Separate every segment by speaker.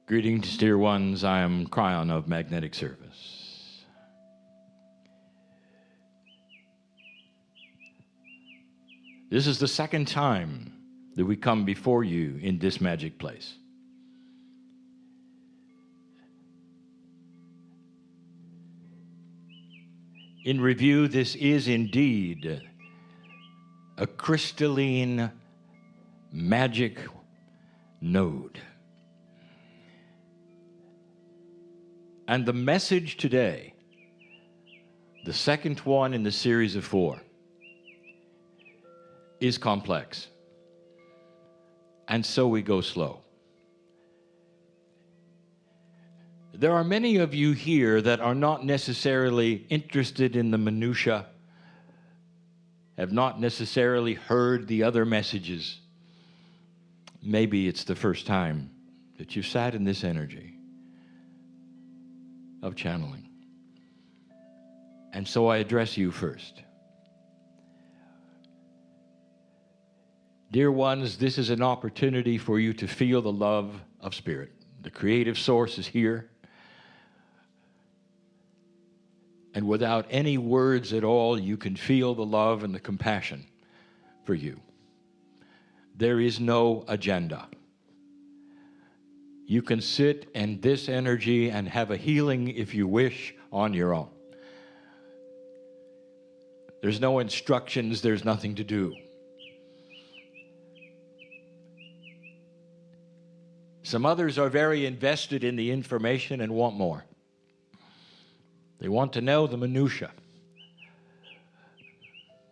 Speaker 1: Greetings, dear ones. I am Kryon of Magnetic Service. This is the second time that we come before you in this magic place. In review, this is indeed a crystalline magic node. And the message today, the second one in the series of 4, is complex. And so we go slow. There are many of you here that are not necessarily interested in the minutiae, have not necessarily heard the other messages. Maybe it's the first time that you've sat in this energy of channeling. And so I address you first. Dear ones, this is an opportunity for you to feel the love of Spirit. The creative source is here. And without any words at all, you can feel the love and the compassion for you. There is no agenda. You can sit in this energy and have a healing, if you wish, on your own. There's no instructions, there's nothing to do. Some others are very invested in the information and want more. They want to know the minutiae.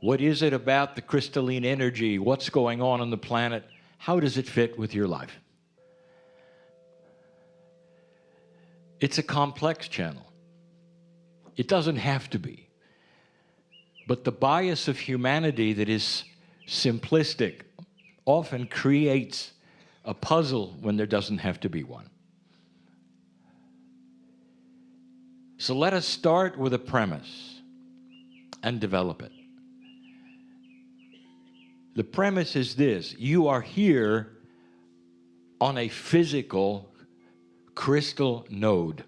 Speaker 1: What is it about the crystalline energy? What's going on the planet? How does it fit with your life? It's a complex channel. It doesn't have to be. But the bias of humanity that is simplistic often creates a puzzle when there doesn't have to be one. So let us start with a premise and develop it. The premise is this: you are here on a physical crystal node.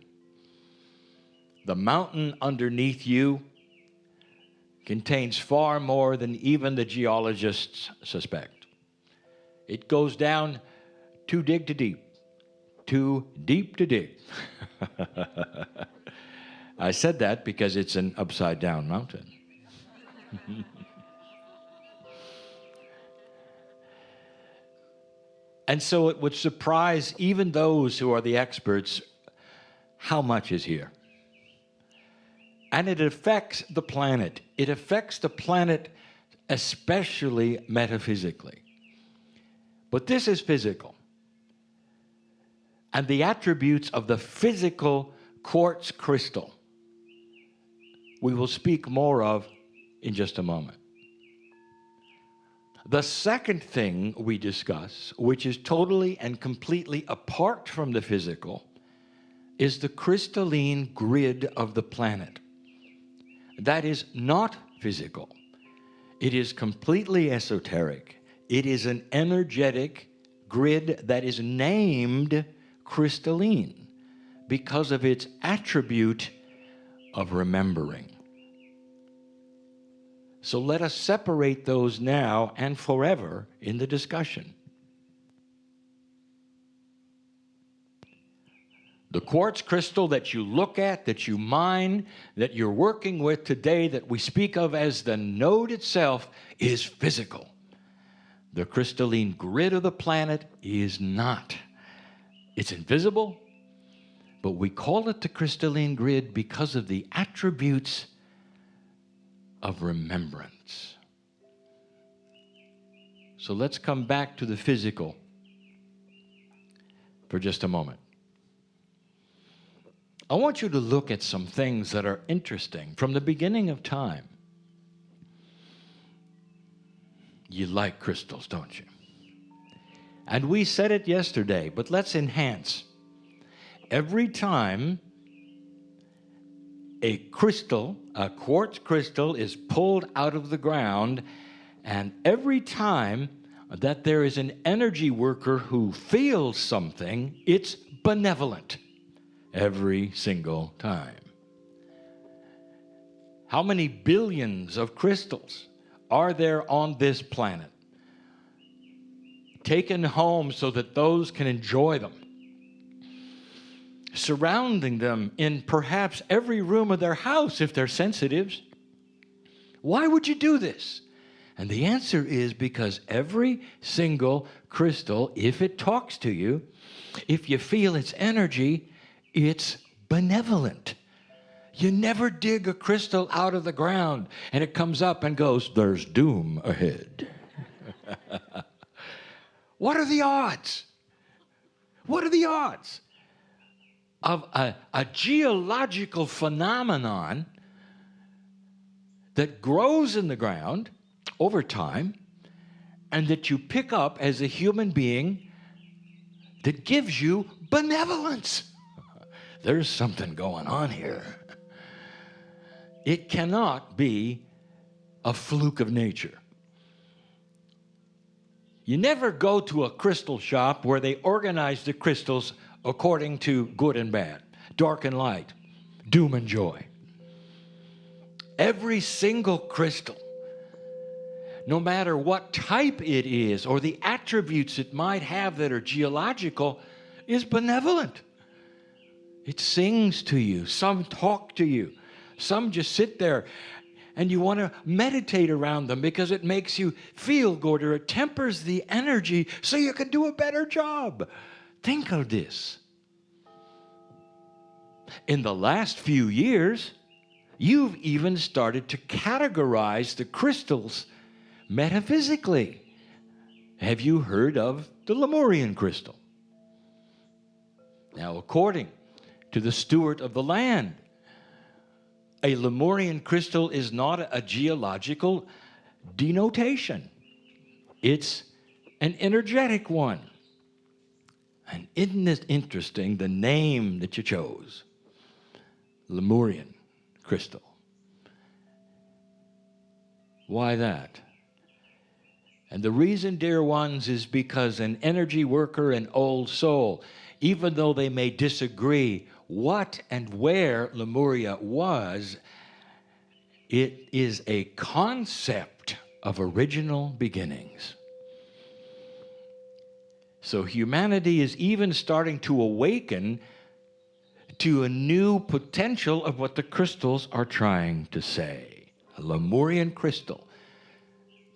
Speaker 1: The mountain underneath you contains far more than even the geologists suspect. It goes down too deep to dig. Too deep to dig. I said that because it's an upside-down mountain. And so it would surprise even those who are the experts how much is here. And it affects the planet. It affects the planet especially metaphysically. But this is physical. And the attributes of the physical quartz crystal we will speak more of in just a moment. The second thing we discuss, which is totally and completely apart from the physical, is the crystalline grid of the planet. That is not physical. It is completely esoteric. It is an energetic grid that is named crystalline because of its attribute of remembering. So let us separate those now and forever in the discussion. The quartz crystal that you look at, that you mine, that you're working with today, that we speak of as the node itself, is physical. The crystalline grid of the planet is not. It's invisible, but we call it the crystalline grid because of the attributes of remembrance. So let's come back to the physical for just a moment. I want you to look at some things that are interesting from the beginning of time. You like crystals, don't you? And we said it yesterday, but let's enhance. Every time a crystal, a quartz crystal, is pulled out of the ground, and every time that there is an energy worker who feels something, it's benevolent every single time. How many billions of crystals are there on this planet, taken home so that those can enjoy them, surrounding them in perhaps every room of their house if they're sensitives? Why would you do this? And the answer is because every single crystal, if it talks to you, if you feel its energy, it's benevolent. You never dig a crystal out of the ground and it comes up and goes, "There's doom ahead." What are the odds? What are the odds of a geological phenomenon that grows in the ground over time and that you pick up as a human being that gives you benevolence? There's something going on here. It cannot be a fluke of nature. You never go to a crystal shop where they organize the crystals according to good and bad, dark and light, doom and joy. Every single crystal, no matter what type it is or the attributes it might have that are geological, is benevolent. It sings to you. Some talk to you. Some just sit there and you want to meditate around them because it makes you feel good or it tempers the energy so you can do a better job. Think of this. In the last few years, you've even started to categorize the crystals metaphysically. Have you heard of the Lemurian crystal? Now, according to the steward of the land, a Lemurian crystal is not a geological denotation. It's an energetic one. And isn't it interesting, the name that you chose? Lemurian crystal. Why that? And the reason, dear ones, is because an energy worker, an old soul, even though they may disagree what and where Lemuria was, it is a concept of original beginnings. So humanity is even starting to awaken to a new potential of what the crystals are trying to say. A Lemurian crystal,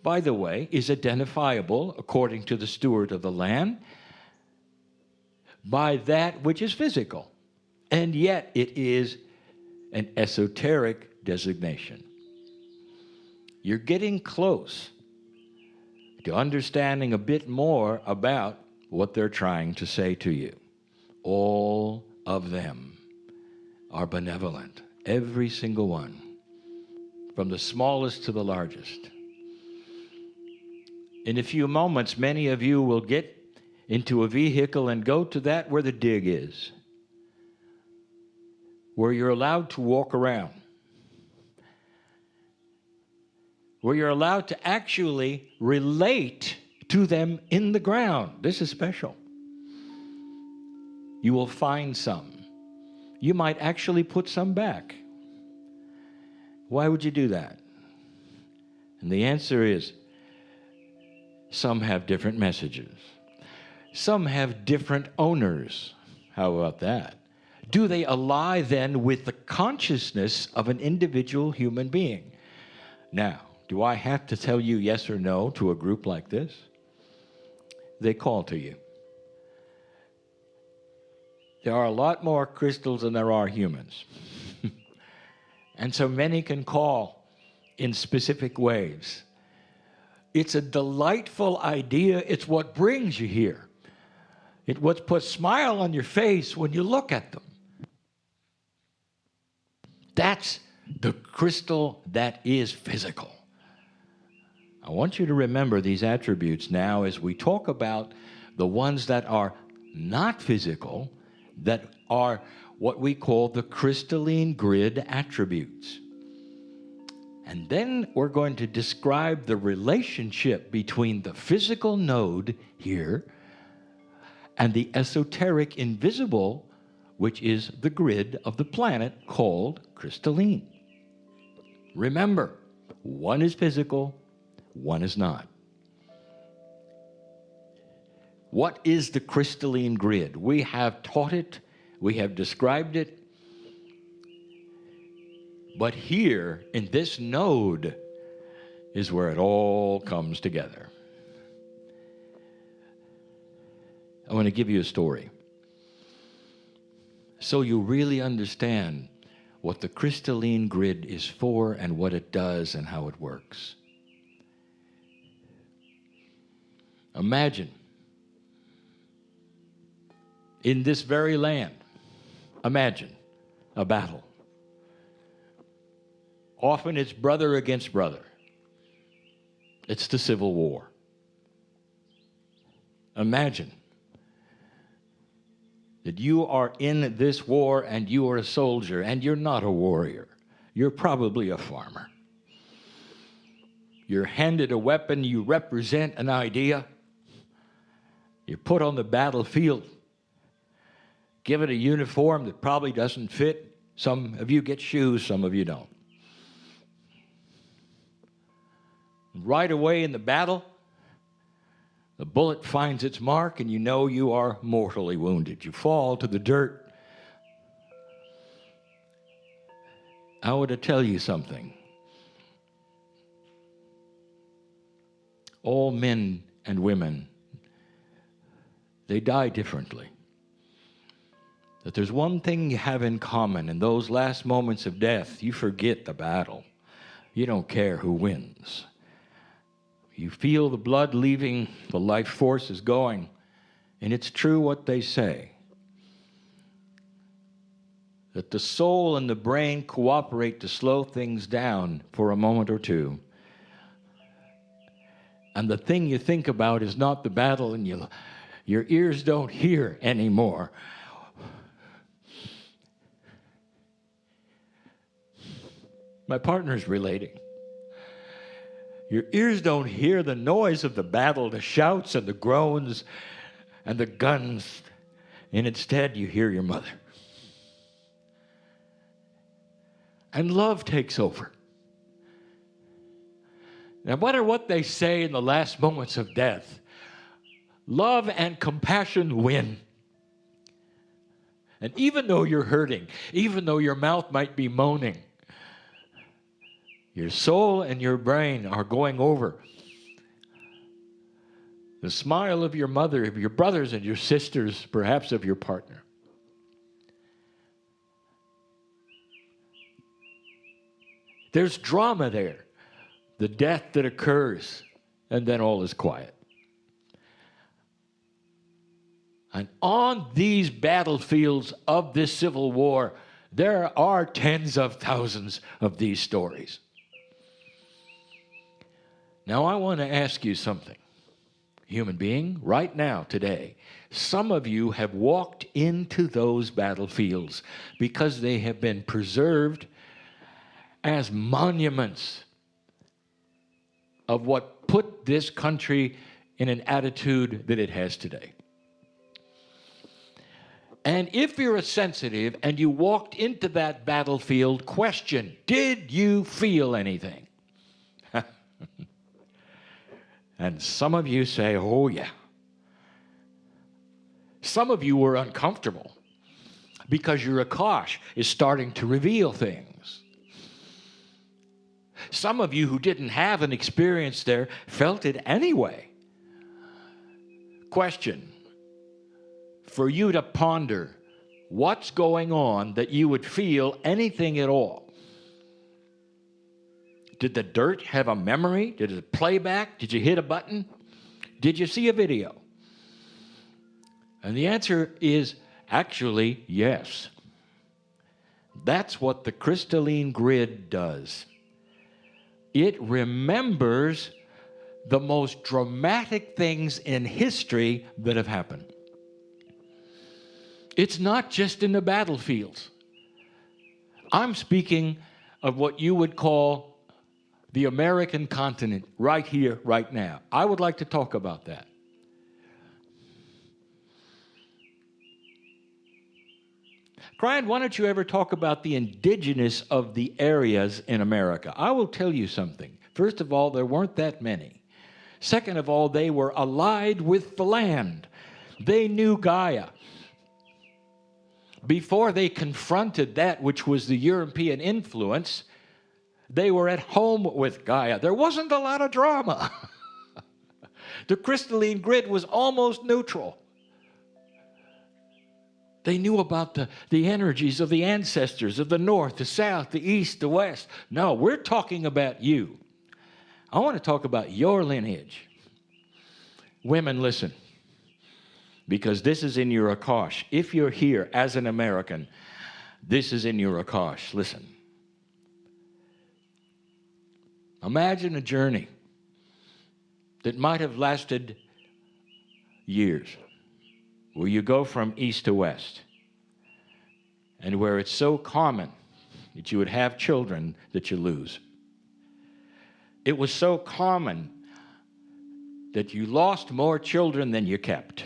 Speaker 1: by the way, is identifiable, according to the steward of the land, by that which is physical. And yet it is an esoteric designation. You're getting close to understanding a bit more about what they're trying to say to you. All of them are benevolent, every single one, from the smallest to the largest. In a few moments, many of you will get into a vehicle and go to that where the dig is, where you're allowed to walk around, where you're allowed to actually relate to them in the ground. This is special. You will find some. You might actually put some back. Why would you do that? And the answer is, some have different messages. Some have different owners. How about that? Do they ally then with the consciousness of an individual human being? Now, do I have to tell you yes or no to a group like this? They call to you. There are a lot more crystals than there are humans. And so many can call in specific ways. It's a delightful idea. It's what brings you here. It's what puts a smile on your face when you look at them. That's the crystal that is physical. I want you to remember these attributes now as we talk about the ones that are not physical, that are what we call the crystalline grid attributes. And then we're going to describe the relationship between the physical node here and the esoteric invisible, which is the grid of the planet called crystalline. Remember, one is physical, one is not. What is the crystalline grid? We have taught it, we have described it, but here in this node is where it all comes together. I want to give you a story so you really understand what the crystalline grid is for and what it does and how it works. Imagine in this very land, imagine a battle. Often it's brother against brother. It's the Civil War. Imagine that you are in this war and you are a soldier and you're not a warrior. You're probably a farmer. You're handed a weapon, you represent an idea. You're put on the battlefield, given a uniform that probably doesn't fit. Some of you get shoes, some of you don't. Right away in the battle, the bullet finds its mark and you know you are mortally wounded. You fall to the dirt. I want to tell you something. All men and women, they die differently. That there's one thing you have in common. In those last moments of death, you forget the battle. You don't care who wins. You feel the blood leaving, the life force is going, and it's true what they say, that the soul and the brain cooperate to slow things down for a moment or two. And the thing you think about is not the battle, and your ears don't hear anymore. My partner's relating. Your ears don't hear the noise of the battle, the shouts and the groans and the guns, and instead you hear your mother. And love takes over. No matter what they say in the last moments of death, love and compassion win. And even though you're hurting, even though your mouth might be moaning, your soul and your brain are going over. The smile of your mother, of your brothers and your sisters, perhaps of your partner. There's drama there. The death that occurs, and then all is quiet. And on these battlefields of this Civil War, there are tens of thousands of these stories. Now, I want to ask you something. Human being, right now, today, some of you have walked into those battlefields because they have been preserved as monuments of what put this country in an attitude that it has today. And if you're a sensitive and you walked into that battlefield, question, did you feel anything? And some of you say, oh yeah. Some of you were uncomfortable because your Akash is starting to reveal things. Some of you who didn't have an experience there felt it anyway. Question, for you to ponder what's going on that you would feel anything at all. Did the dirt have a memory? Did it play back? Did you hit a button? Did you see a video? And the answer is actually yes. That's what the crystalline grid does. It remembers the most dramatic things in history that have happened. It's not just in the battlefields. I'm speaking of what you would call the American continent, right here, right now. I would like to talk about that. Kryon, why don't you ever talk about the indigenous of the areas in America? I will tell you something. First of all, there weren't that many. Second of all, they were allied with the land. They knew Gaia. Before they confronted that which was the European influence, they were at home with Gaia. There wasn't a lot of drama. The crystalline grid was almost neutral. They knew about the energies of the ancestors of the north, the south, the east, the west. No, we're talking about you. I want to talk about your lineage. Women, listen, because this is in your Akash. If you're here as an American, this is in your Akash. Listen. Imagine a journey that might have lasted years, where you go from east to west, and where it's so common that you would have children that you lose. It was so common that you lost more children than you kept.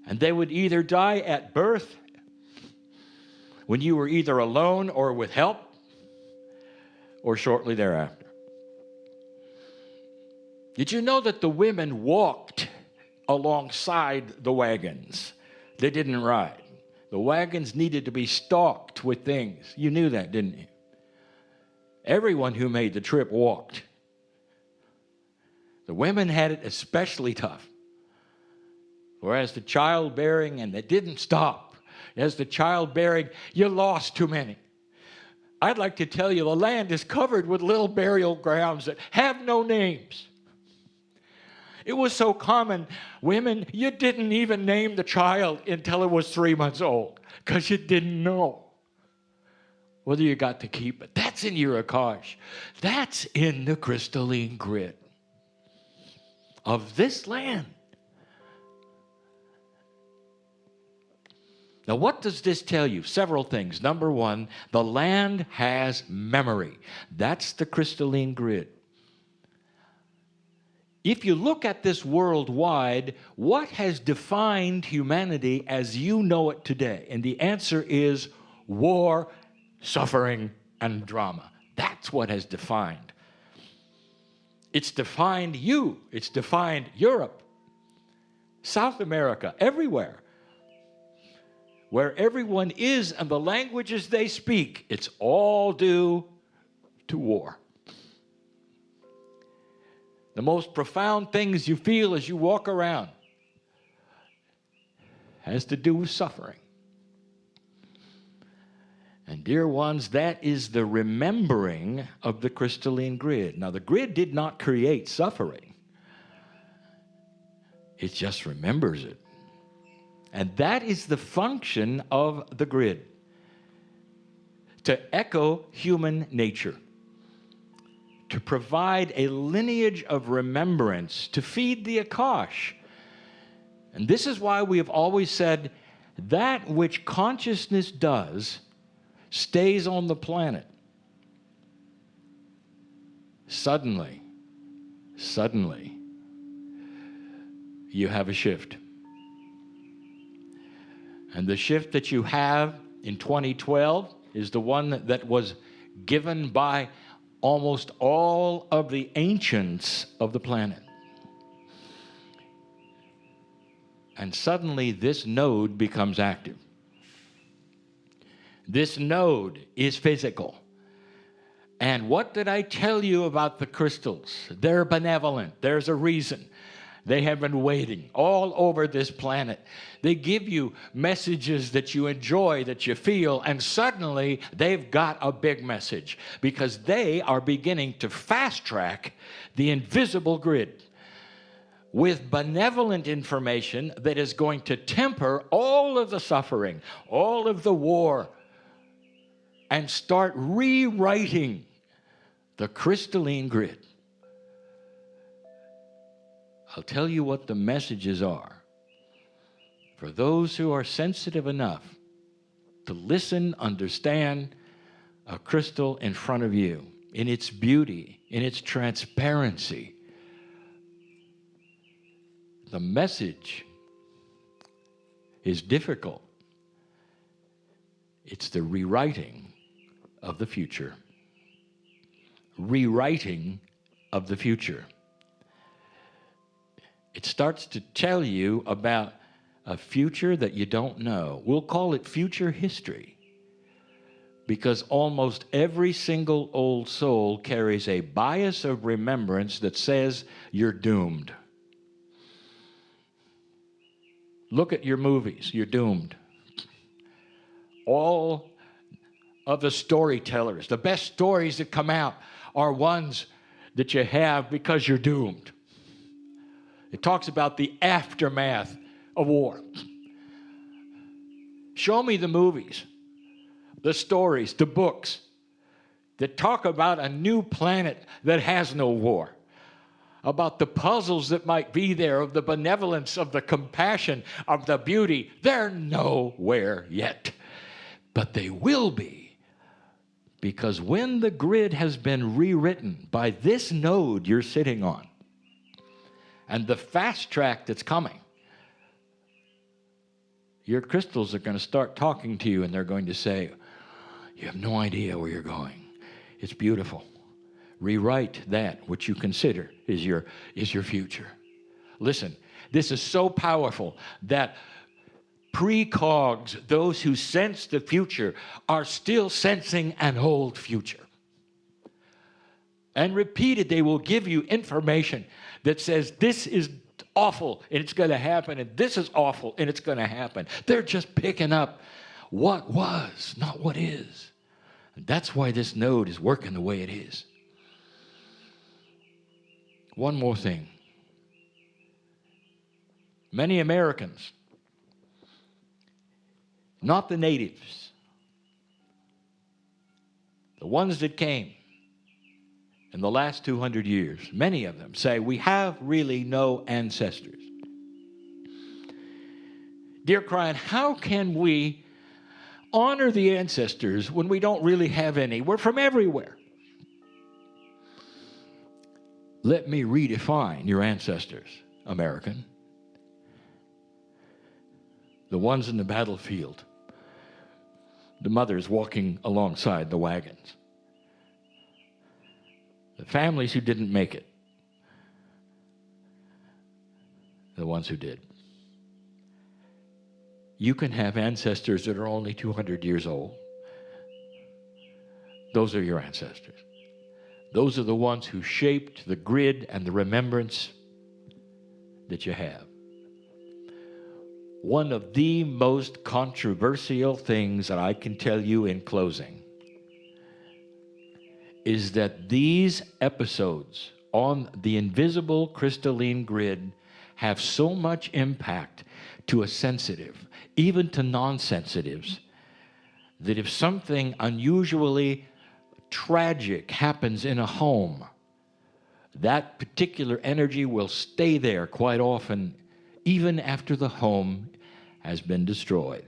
Speaker 1: And they would either die at birth, when you were either alone or with help, or shortly thereafter. Did you know that the women walked alongside the wagons? They didn't ride. The wagons needed to be stocked with things. You knew that, didn't you? Everyone who made the trip walked. The women had it especially tough. Whereas the childbearing, and they didn't stop. As the childbearing, you lost too many. I'd like to tell you, the land is covered with little burial grounds that have no names. It was so common, women, you didn't even name the child until it was 3 months old, because you didn't know whether you got to keep it. That's in your Akash. That's in the crystalline grid of this land. Now, what does this tell you? Several things. Number one, the land has memory. That's the crystalline grid. If you look at this worldwide, what has defined humanity as you know it today? And the answer is war, suffering, and drama. That's what has defined. It's defined you. It's defined Europe, South America, everywhere. Where everyone is and the languages they speak, it's all due to war. The most profound things you feel as you walk around has to do with suffering. And dear ones, that is the remembering of the crystalline grid. Now, the grid did not create suffering. It just remembers it. And that is the function of the grid, to echo human nature, to provide a lineage of remembrance, to feed the Akash. And this is why we have always said that which consciousness does stays on the planet. Suddenly, you have a shift. And the shift that you have in 2012 is the one that was given by almost all of the ancients of the planet. And suddenly this node becomes active. This node is physical. And what did I tell you about the crystals? They're benevolent. There's a reason. They have been waiting all over this planet. They give you messages that you enjoy, that you feel, and suddenly they've got a big message because they are beginning to fast-track the invisible grid with benevolent information that is going to temper all of the suffering, all of the war, and start rewriting the crystalline grid. I'll tell you what the messages are. For those who are sensitive enough to listen, understand a crystal in front of you, in its beauty, in its transparency, the message is difficult. It's the rewriting of the future. Rewriting of the future. It starts to tell you about a future that you don't know. We'll call it future history, because almost every single old soul carries a bias of remembrance that says you're doomed. Look at your movies, you're doomed. All of the storytellers, the best stories that come out are ones that you have because you're doomed. It talks about the aftermath of war. Show me the movies, the stories, the books that talk about a new planet that has no war, about the puzzles that might be there, of the benevolence, of the compassion, of the beauty. They're nowhere yet, but they will be. Because when the grid has been rewritten by this node you're sitting on, and the fast track that's coming, your crystals are going to start talking to you, and they're going to say, you have no idea where you're going. It's beautiful. Rewrite that which you consider is your future. Listen, this is so powerful that precogs, those who sense the future, are still sensing an old future. And repeated, they will give you information that says this is awful and it's going to happen, and this is awful and it's going to happen. They're just picking up what was, not what is. And that's why this node is working the way it is. One more thing. Many Americans, not the natives, the ones that came in the last 200 years, many of them say we have really no ancestors. Dear Kryon, how can we honor the ancestors when we don't really have any? We're from everywhere. Let me redefine your ancestors, American. The ones in the battlefield, the mothers walking alongside the wagons, the families who didn't make it, the ones who did. You can have ancestors that are only 200 years old. Those are your ancestors. Those are the ones who shaped the grid and the remembrance that you have. One of the most controversial things that I can tell you in closing is that these episodes on the invisible crystalline grid have so much impact to a sensitive, even to non-sensitives, that if something unusually tragic happens in a home, that particular energy will stay there quite often, even after the home has been destroyed.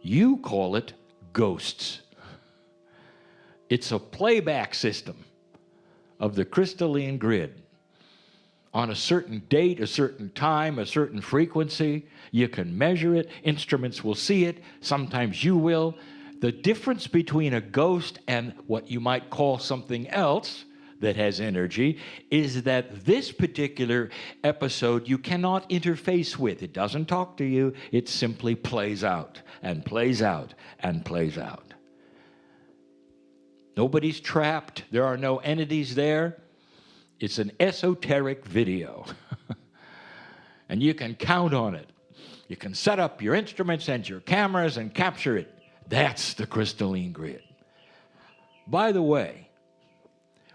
Speaker 1: You call it ghosts. It's a playback system of the crystalline grid. On a certain date, a certain time, a certain frequency, you can measure it. Instruments will see it. Sometimes you will. The difference between a ghost and what you might call something else that has energy is that this particular episode you cannot interface with. It doesn't talk to you. It simply plays out and plays out and plays out. Nobody's trapped. There are no entities there. It's an esoteric video. And you can count on it. You can set up your instruments and your cameras and capture it. That's the crystalline grid. By the way,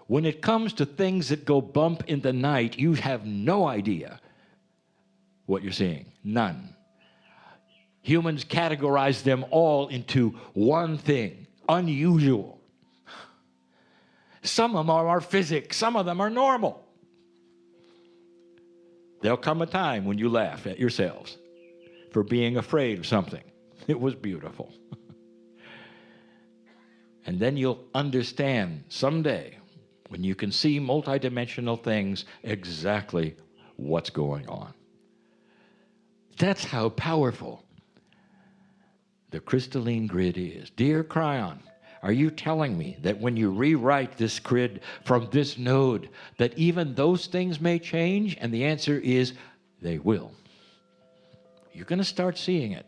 Speaker 1: when it comes to things that go bump in the night, you have no idea what you're seeing. None. Humans categorize them all into one thing: unusual. Some of them are physics, some of them are normal. There'll come a time when you laugh at yourselves for being afraid of something. It was beautiful. And then you'll understand someday, when you can see multidimensional things, exactly what's going on. That's how powerful the crystalline grid is. Dear Kryon, are you telling me that when you rewrite this grid from this node, that even those things may change? And the answer is, they will. You're going to start seeing it.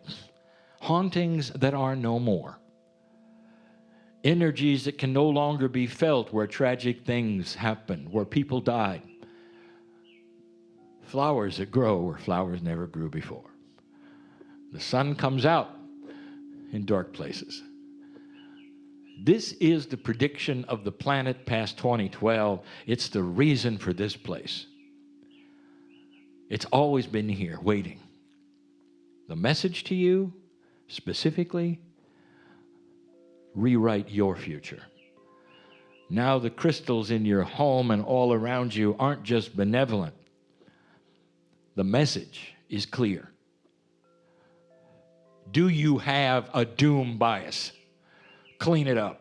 Speaker 1: Hauntings that are no more. Energies that can no longer be felt where tragic things happen, where people died. Flowers that grow where flowers never grew before. The sun comes out in dark places. This is the prediction of the planet past 2012. It's the reason for this place. It's always been here, waiting. The message to you, specifically, rewrite your future. Now the crystals in your home and all around you aren't just benevolent. The message is clear. Do you have a doom bias? Clean it up.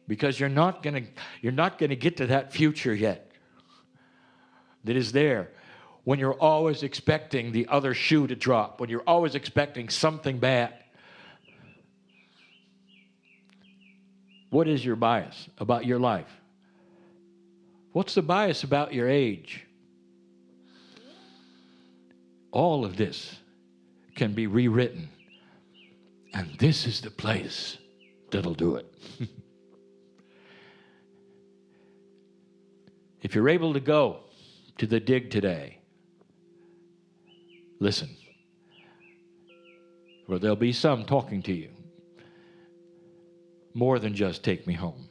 Speaker 1: Because you're not going to get to that future yet that is there when you're always expecting the other shoe to drop, when you're always expecting something bad. What is your bias about your life? What's the bias about your age? All of this can be rewritten. And this is the place that'll do it. If you're able to go to the dig today, listen. For there'll be some talking to you. More than just take me home.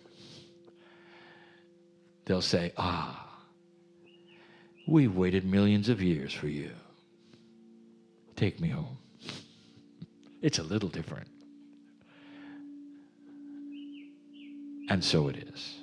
Speaker 1: They'll say, we've waited millions of years for you. Take me home. It's a little different. And so it is.